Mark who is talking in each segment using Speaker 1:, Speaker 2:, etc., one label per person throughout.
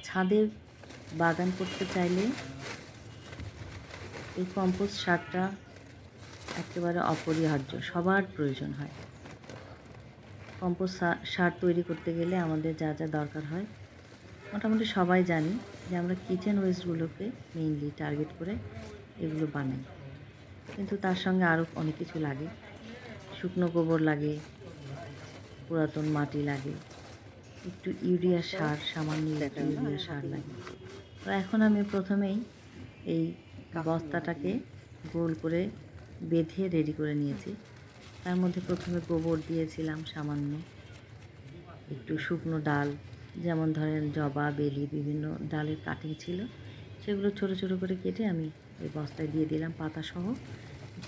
Speaker 1: ছাদে বাগান করতে চাইলে এই কম্পোস্ট সারটা একেবারে অপরিহার্য, সবার প্রয়োজন হয়। কম্পোস্ট সার তৈরি করতে গেলে আমাদের যা যা দরকার হয় মোটামুটি সবাই জানি যে আমরা কিচেন ওয়েস্টগুলোকে মেইনলি টার্গেট করে এগুলো বানাই, কিন্তু তার সঙ্গে আরও অনেক কিছু লাগে। শুকনো গোবর লাগে, পুরাতন মাটি লাগে, একটু ইউরিয়া সার, সামান্য একটু ইউরিয়া সার লাগে। তো এখন আমি প্রথমেই এই বস্তাটাকে গোল করে বেঁধে রেডি করে নিয়েছি। তার মধ্যে প্রথমে গোবর দিয়েছিলাম সামান্য, একটু শুকনো ডাল, যেমন ধরেন জবা, বেলি, বিভিন্ন ডালের কাটিং ছিল, সেগুলো ছোট ছোট করে কেটে আমি এই বস্তায় দিয়ে দিলাম পাতাসহ।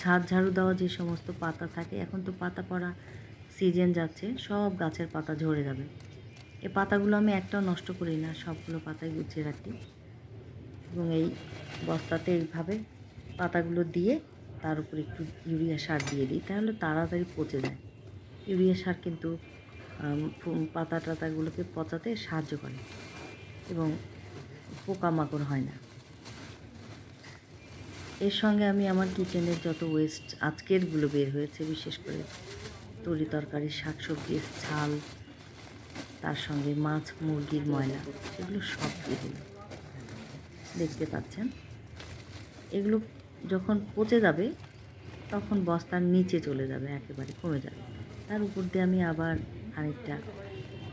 Speaker 1: ছাদ ঝাড়ু দেওয়া যে সমস্ত পাতা থাকে, এখন তো পাতা পড়া সিজন যাচ্ছে, সব গাছের পাতা ঝরে যাবে। এই পাতাগুলো আমি একটাও নষ্ট করি না, সবগুলো পাতাই গুছিয়ে রাখি এবং এই বস্তাতে এইভাবে পাতাগুলো দিয়ে তার উপর একটু ইউরিয়া সার দিয়ে দিই, তাহলে তাড়াতাড়ি পচে যায়। ইউরিয়া সার কিন্তু পাতা টাতাগুলোকে পচাতে সাহায্য করে এবং পোকামাকড় হয় না। এর সঙ্গে আমি আমার কিচেনের যত ওয়েস্ট আজকেরগুলো বের হয়েছে, বিশেষ করে তরি তরকারি, শাকসবজির ছাল, তার সঙ্গে মাছ মুরগির ময়লা, এগুলো সব দিয়ে দিলাম। দেখতে পাচ্ছেন এগুলো যখন পচে যাবে তখন বস্তার নিচে চলে যাবে, একেবারে কমে যাবে। তার উপর দিয়ে আমি আবার খানিকটা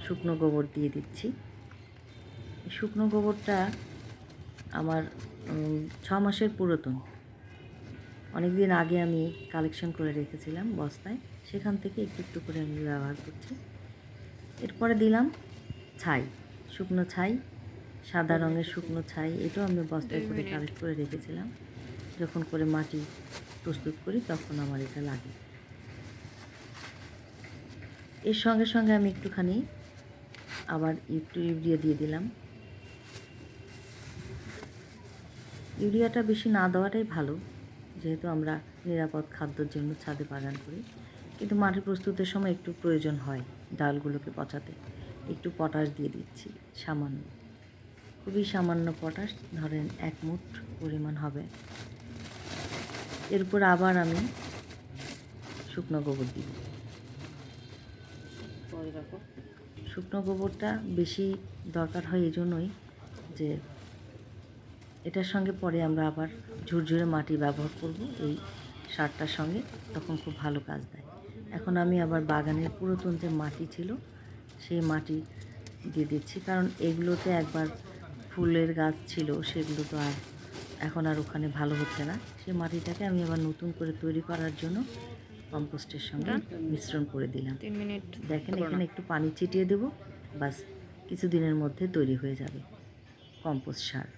Speaker 1: শুকনো গোবর দিয়ে দিচ্ছি। শুকনো গোবরটা আমার 6 মাসের পুরাতন, অনেক দিন আগে আমি কালেকশন করে রেখেছিলাম বস্তায়, সেখান থেকে একটু একটু করে আমি ব্যবহার করছি। এরপরে দিলাম ছাই, শুকনো ছাই, সাদা রঙের শুকনো ছাই। এটাও আমি বস্তায় করে কালেক্ট করে রেখেছিলাম, যখন করে মাটি প্রস্তুত করি তখন আমার এটা লাগে। এর সঙ্গে সঙ্গে আমি একটুখানি আবার একটু ইউরিয়া দিয়ে দিলাম। ইউরিয়াটা বেশি না দেওয়াটাই ভালো, যেহেতু আমরা নিরাপদ খাদ্যের জন্য ছাদে বাগান করি, কিন্তু মাটি প্রস্তুতের সময় একটু প্রয়োজন হয় ডালগুলোকে পচাতে। একটু পটাশ দিয়ে দিচ্ছি সামান্য, খুবই সামান্য পটাশ, ধরেন 1 মুঠ পরিমাণ হবে। এরপর আবার আমি শুকনো গোবর দিব। শুকনো গোবরটা বেশি দরকার হয় এই জন্যই যে এটার সঙ্গে পরে আমরা আবার ঝুরঝুরে মাটি ব্যবহার করব এই সারটার সঙ্গে, তখন খুব ভালো কাজ দেয়। এখন আমি আবার বাগানের পুরাতন যে মাটি ছিল সেই মাটি দিয়ে দিচ্ছি, কারণ এগুলোতে একবার ফুলের গাছ ছিল, সেগুলো তো আর এখন আর ওখানে ভালো হচ্ছে না। সেই মাটিটাকে আমি আবার নতুন করে তৈরি করার জন্য কম্পোস্টের সঙ্গে মিশ্রণ করে দিলাম। দেখেন এখানে একটু পানি ছিটিয়ে দেব, বাস কিছুদিনের মধ্যে তৈরি হয়ে যাবে কম্পোস্ট সার।